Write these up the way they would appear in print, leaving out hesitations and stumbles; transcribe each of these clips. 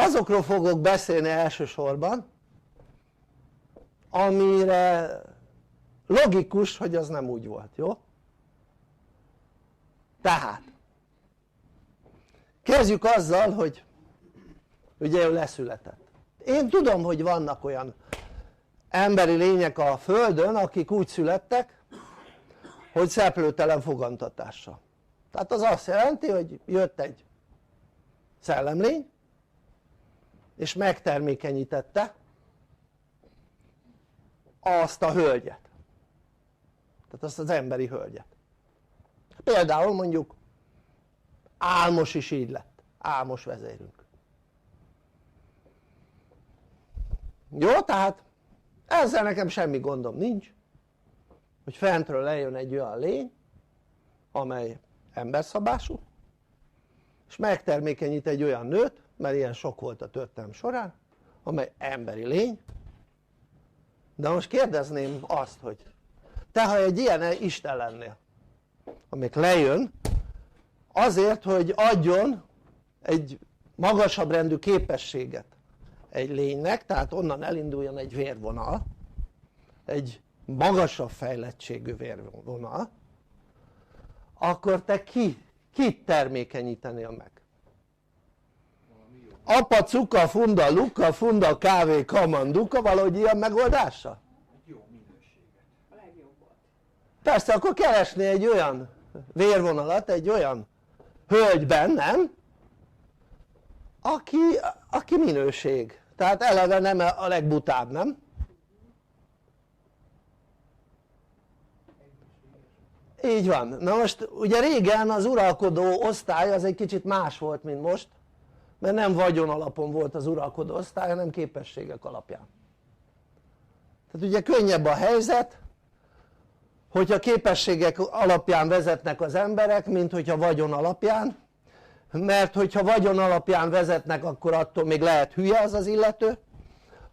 azokról fogok beszélni elsősorban, amire logikus, hogy az nem úgy volt, jó? Tehát kezdjük azzal, hogy ugye ő leszületett. Én tudom, hogy vannak olyan emberi lények a Földön, akik úgy születtek, hogy szeplőtelen fogantatással. Tehát az azt jelenti, hogy jött egy szellemlény, és megtermékenyítette azt a hölgyet, tehát azt az emberi hölgyet. Például mondjuk Álmos is így lett, Álmos vezérünk. Jó, tehát ezzel nekem semmi gondom nincs, hogy fentről lejön egy olyan lény, amely emberszabású, és megtermékenyít egy olyan nőt, mert ilyen sok volt a történelem során, amely emberi lény. De most kérdezném azt, hogy te, ha egy ilyen Isten lennél, amelyik lejön azért, hogy adjon egy magasabb rendű képességet egy lénynek, tehát onnan elinduljon egy vérvonal, egy magasabb fejlettségű vérvonal, akkor te kit termékenyítenél meg? Apa, cuka, funda, luka, funda, kávé, kamanduka, valahogy ilyen megoldással? Jó minőséget. A legjobbat. Persze, akkor keresné egy olyan vérvonalat, egy olyan hölgyben, nem? Aki minőség, tehát eleve nem a legbutább, nem? Így van. Na most ugye régen az uralkodó osztály az egy kicsit más volt, mint most, mert nem vagyon alapon volt az uralkodó osztály, hanem képességek alapján. Tehát ugye könnyebb a helyzet, hogyha képességek alapján vezetnek az emberek, mint hogyha vagyon alapján, mert hogyha vagyon alapján vezetnek, akkor attól még lehet hülye az az illető,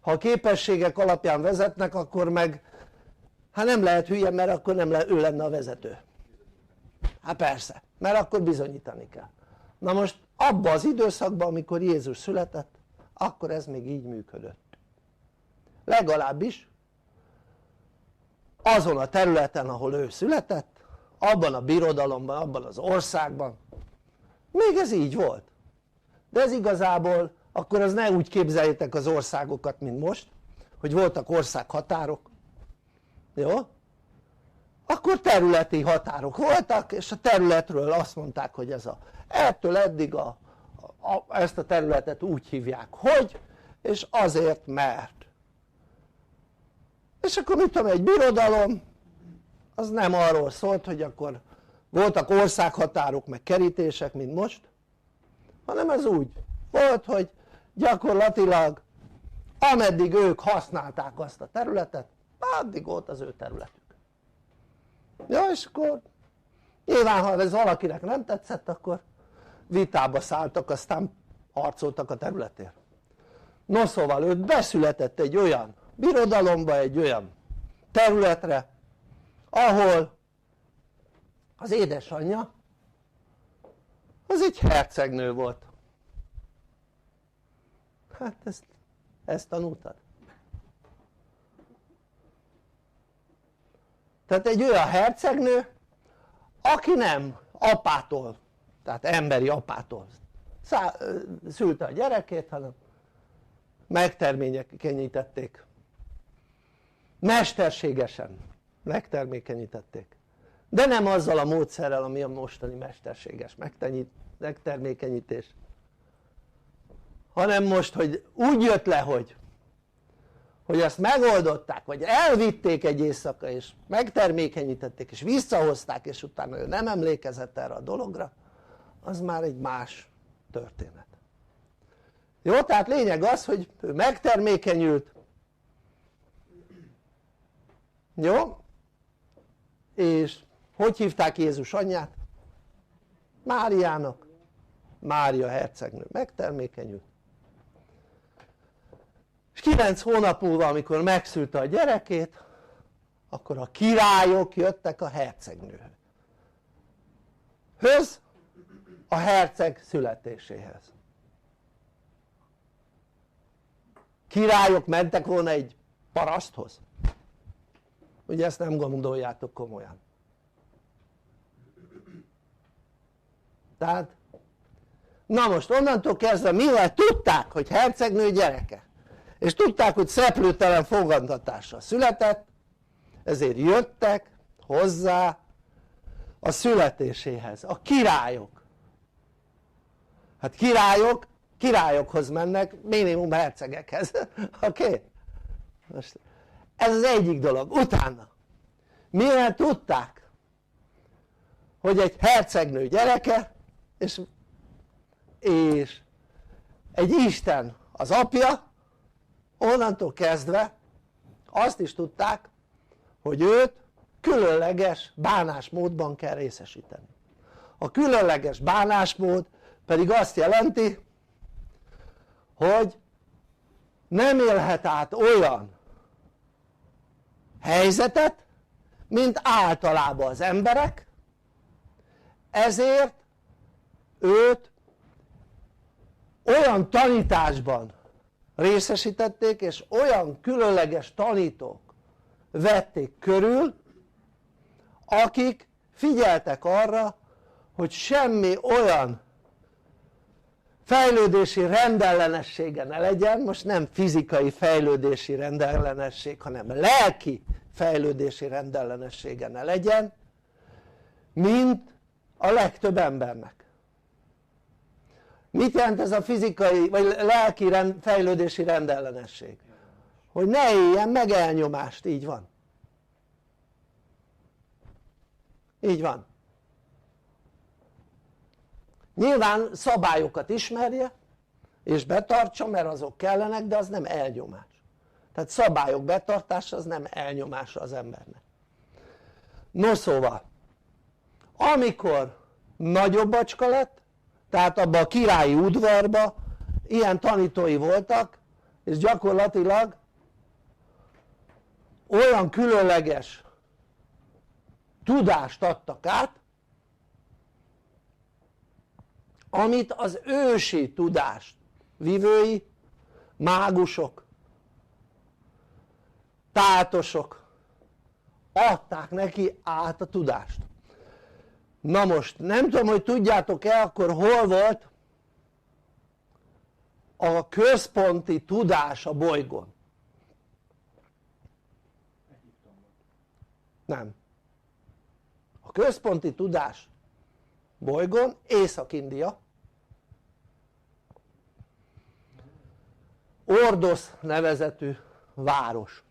ha képességek alapján vezetnek, akkor meg hát nem lehet hülye, mert akkor nem ő lenne a vezető. Hát persze, mert akkor bizonyítani kell. Na most abban az időszakban, amikor Jézus született, akkor ez még így működött. Legalábbis azon a területen, ahol ő született, abban a birodalomban, abban az országban, még ez így volt. De ez igazából, akkor az ne úgy képzeljétek az országokat, mint most, hogy voltak országhatárok, jó? Akkor területi határok voltak, és a területről azt mondták, hogy ettől eddig ezt a területet úgy hívják, hogy, és azért mert. És akkor mit tudom, egy birodalom, az nem arról szólt, hogy akkor voltak országhatárok, meg kerítések, mint most, hanem ez úgy volt, hogy gyakorlatilag ameddig ők használták azt a területet, addig volt az ő területük. Ja, és akkor nyilván, ha ez valakinek nem tetszett, akkor vitába szálltak, aztán harcoltak a területért. No szóval ő beszületett egy olyan birodalomba, egy olyan területre, ahol az édesanyja az egy hercegnő volt. Hát ezt tanultad? Tehát egy olyan hercegnő, aki nem apától, tehát emberi apától szülte a gyerekét, hanem megtermékenyítették, mesterségesen megtermékenyítették, de nem azzal a módszerrel, ami a mostani mesterséges megtermékenyítés, hanem most, hogy úgy jött le, hogy ezt megoldották, vagy elvitték egy éjszaka, és megtermékenyítették, és visszahozták, és utána ő nem emlékezett erre a dologra, az már egy más történet. Jó, tehát lényeg az, hogy ő megtermékenyült, jó, és hogy hívták Jézus anyját? Máriának. Mária hercegnő megtermékenyült, és 9 hónap múlva, amikor megszülte a gyerekét, akkor a királyok jöttek a hercegnőhöz, a herceg születéséhez. királyok mentek volna egy paraszthoz? Ugye ezt nem gondoljátok komolyan. Tehát na most onnantól kezdve, mivel tudták hogy hercegnő gyereke és tudták hogy szeplőtelen fogantatással született, ezért jöttek hozzá a születéséhez a királyok. Hát királyokhoz mennek, minimum hercegekhez. Oké? Most ez az egyik dolog. Utána mivel tudták hogy egy hercegnő gyereke és egy Isten az apja, onnantól kezdve azt is tudták hogy őt különleges bánásmódban kell részesíteni. A különleges bánásmód pedig azt jelenti hogy nem élhet át olyan helyzetet mint általában az emberek, ezért őt olyan tanításban részesítették és olyan különleges tanítók vették körül akik figyeltek arra hogy semmi olyan fejlődési rendellenessége ne legyen, most nem fizikai fejlődési rendellenesség hanem lelki fejlődési rendellenessége ne legyen mint a legtöbb embernek. Mit jelent ez a fizikai vagy lelki fejlődési rendellenesség? Hogy ne éljen meg elnyomást, így van. Így van. Nyilván szabályokat ismerje és betartsa, mert azok kellenek, de az nem elnyomás. Tehát szabályok betartása az nem elnyomása az embernek. No szóval, amikor nagyobb bacska lett, tehát abban a királyi udvarban ilyen tanítói voltak, és gyakorlatilag olyan különleges tudást adtak át, amit az ősi tudást vivői, mágusok, tátosok adták neki át a tudást. Na most nem tudom hogy tudjátok-e akkor hol volt a központi tudás a bolygón? Nem. A központi tudás bolygón Észak-India, Ordosz nevezetű város.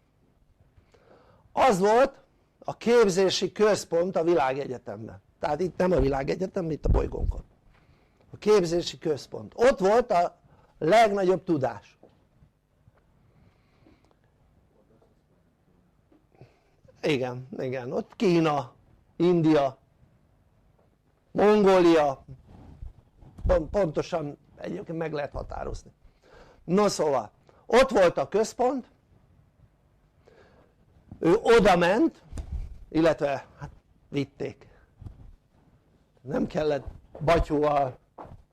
Az volt a képzési központ a világegyetemben. Tehát itt nem a világegyetem, itt a bolygónkon. A képzési központ. Ott volt a legnagyobb tudás. Igen, igen. Ott Kína, India, Mongólia, pontosan egyébként meg lehet határozni. No szóval, ott volt a központ, ő oda ment, illetve hát vitték. Nem kellett batyúval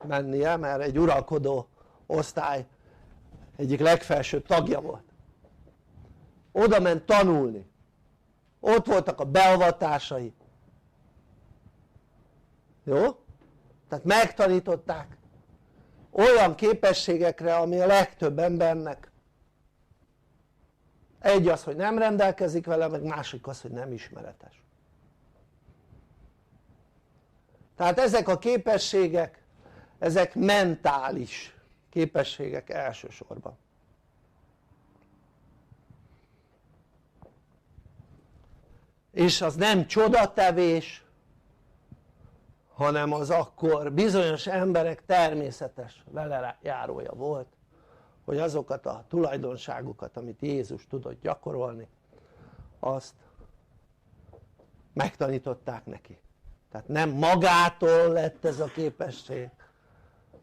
mennie, mert egy uralkodó osztály egyik legfelsőbb tagja volt. Oda ment tanulni. Ott voltak a beavatásai. Jó? Tehát megtanították olyan képességekre, ami a legtöbb embernek egy az, hogy nem rendelkezik vele, meg másik az, hogy nem ismeretes. Tehát ezek a képességek, ezek mentális képességek elsősorban. És az nem csodatevés, hanem az akkor bizonyos emberek természetes velejárója volt, hogy azokat a tulajdonságokat, amit Jézus tudott gyakorolni, azt megtanították neki. Tehát nem magától lett ez a képesség,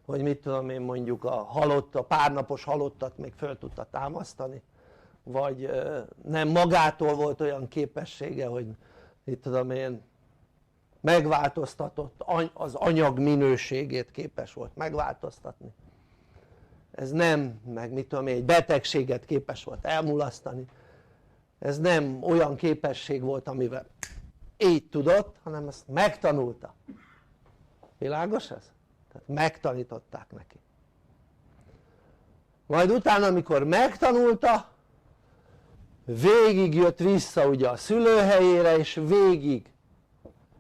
hogy mit tudom én mondjuk a párnapos halottat még föl tudta támasztani, vagy nem magától volt olyan képessége, hogy mit tudom én megváltoztatott az anyag minőségét képes volt megváltoztatni, ez nem, meg mit tudom én, egy betegséget képes volt elmulasztani, ez nem olyan képesség volt, amivel így tudott, hanem ezt megtanulta. Világos ez? Tehát megtanították neki. Majd utána, amikor megtanulta, végig jött vissza ugye a szülőhelyére, és végig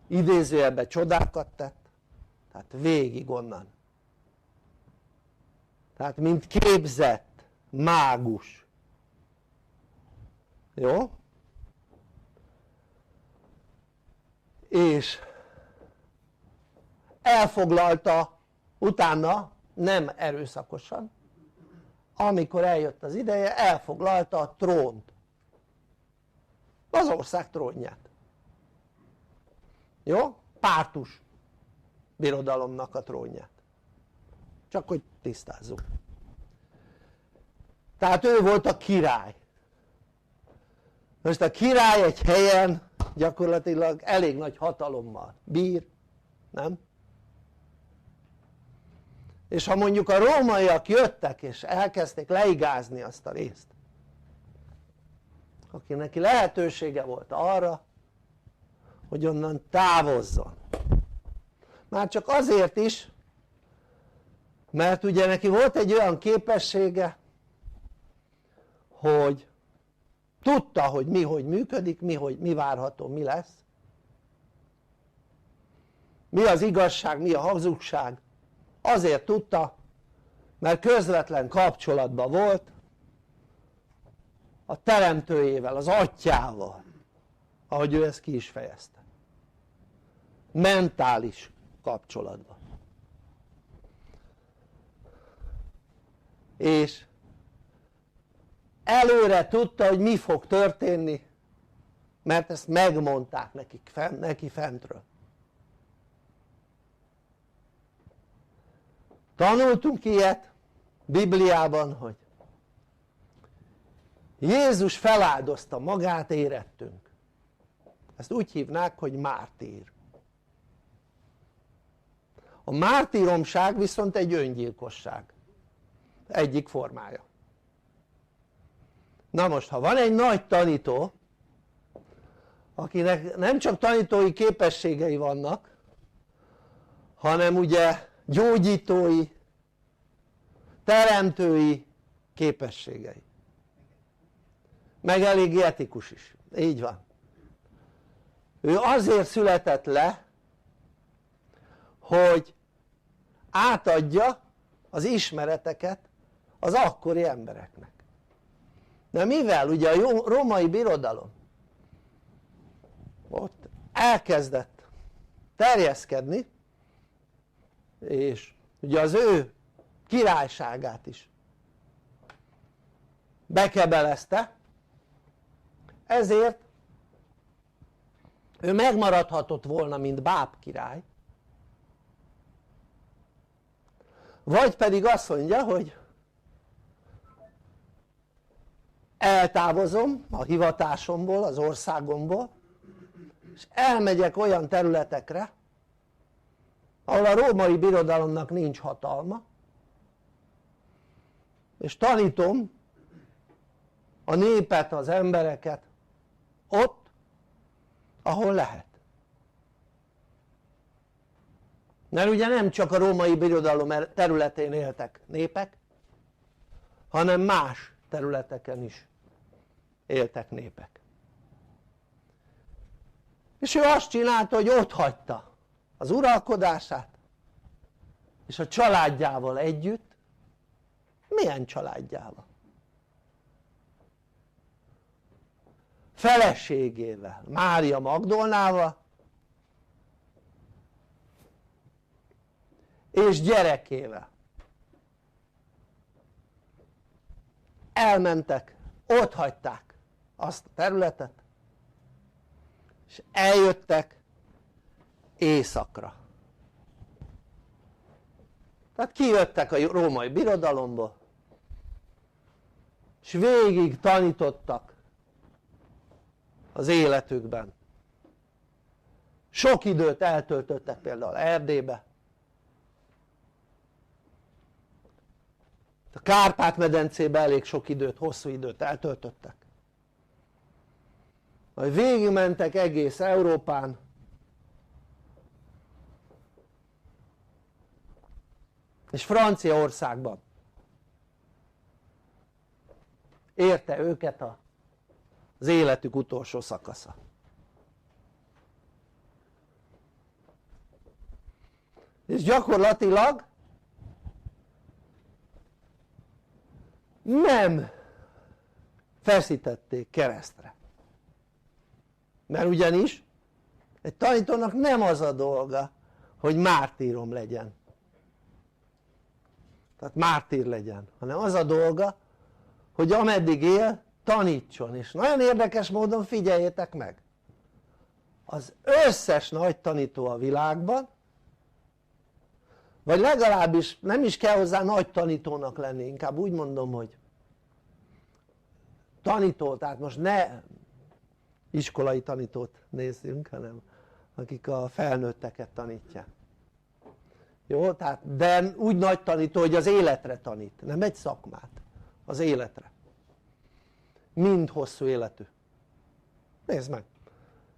idézőjelben csodákat tett, tehát végig onnan. Tehát mint képzett mágus. Jó? És elfoglalta utána, nem erőszakosan, amikor eljött az ideje, elfoglalta a trónt, az ország trónját. Jó? Pártus birodalomnak a trónját. Csak hogy tisztázzuk. Tehát ő volt a király. Most a király egy helyen gyakorlatilag elég nagy hatalommal bír, nem? És ha mondjuk a rómaiak jöttek és elkezdték leigázni azt a részt, aki neki lehetősége volt arra, hogy onnan távozzon, már csak azért is, mert ugye neki volt egy olyan képessége, hogy tudta, hogy mi hogy működik, mi várható, mi lesz, mi az igazság, mi a hazugság. Azért tudta, mert közvetlen kapcsolatban volt a teremtőjével, az atyával, ahogy ő ezt ki is fejezte, mentális kapcsolatban. És előre tudta, hogy mi fog történni, mert ezt megmondták neki fentről. Tanultunk ilyet Bibliában, hogy Jézus feláldozta magát, érettünk. Ezt úgy hívnák, hogy mártír. A mártíromság viszont egy öngyilkosság egyik formája. Na most, ha van egy nagy tanító, akinek nem csak tanítói képességei vannak, hanem ugye gyógyítói, teremtői képességei, meg elég etikus is, így van. Ő azért született le, hogy átadja az ismereteket az akkori embereknek. De mivel ugye a római birodalom ott elkezdett terjeszkedni, és ugye az ő királyságát is bekebelezte, ezért ő megmaradhatott volna, mint báb király, vagy pedig azt mondja, hogy eltávozom a hivatásomból, az országomból, és elmegyek olyan területekre, ahol a római birodalomnak nincs hatalma, és tanítom a népet, az embereket ott, ahol lehet. Mert ugye nem csak a római birodalom területén éltek népek, hanem más területeken is éltek népek. És ő azt csinálta, hogy ott hagyta az uralkodását, és a családjával együtt. Milyen családjával? Feleségével, Mária Magdolnával, és gyerekével elmentek, ott hagyták azt a területet, és eljöttek északra. Tehát kijöttek a római birodalomból, és végig tanítottak az életükben. Sok időt eltöltöttek például Erdélybe, A Kárpát-medencében elég sok időt, hosszú időt eltöltöttek, majd végigmentek egész Európán, és Franciaországban érte őket az életük utolsó szakasza. És gyakorlatilag nem feszítették keresztre, mert ugyanis egy tanítónak nem az a dolga, hogy mártírom legyen, tehát mártír legyen, hanem az a dolga, hogy ameddig él tanítson. És nagyon érdekes módon figyeljétek meg, az összes nagy tanító a világban, vagy legalábbis nem is kell hozzá nagy tanítónak lenni, inkább úgy mondom, hogy tanító, tehát most ne iskolai tanítót nézzünk, hanem akik a felnőtteket tanítják, jó? Tehát, de úgy nagy tanító, hogy az életre tanít, nem egy szakmát, az életre, mind hosszú életű. Nézd meg,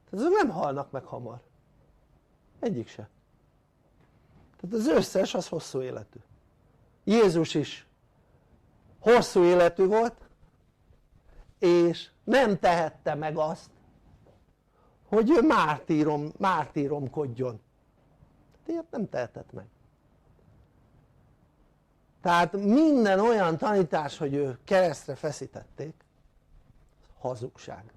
tehát azok nem halnak meg hamar, egyik se. Tehát az összes az hosszú életű. Jézus is hosszú életű volt, és nem tehette meg azt, hogy ő mártíromkodjon. Ilyet nem tehetett meg. Tehát minden olyan tanítás, hogy ő keresztre feszítették, hazugság.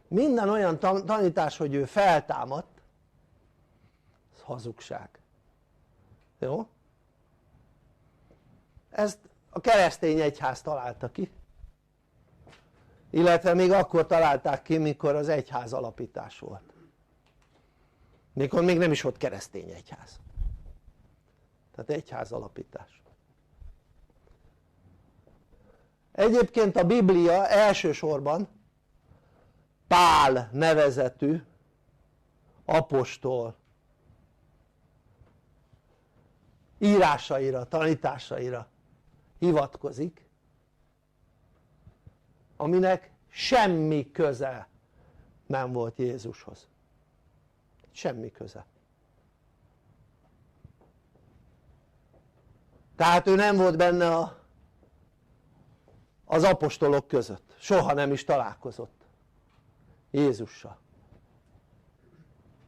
Minden olyan tanítás, hogy ő feltámadt, az hazugság. Jó? Ezt a keresztény egyház találta ki, illetve még akkor találták ki, mikor az egyház alapítás volt, mikor még nem is volt keresztény egyház, tehát egyház alapítás. Egyébként a Biblia elsősorban Pál nevezetű apostol írásaira, tanításaira hivatkozik, aminek semmi köze nem volt Jézushoz, semmi köze. Tehát ő nem volt benne az apostolok között, soha nem is találkozott Jézussal.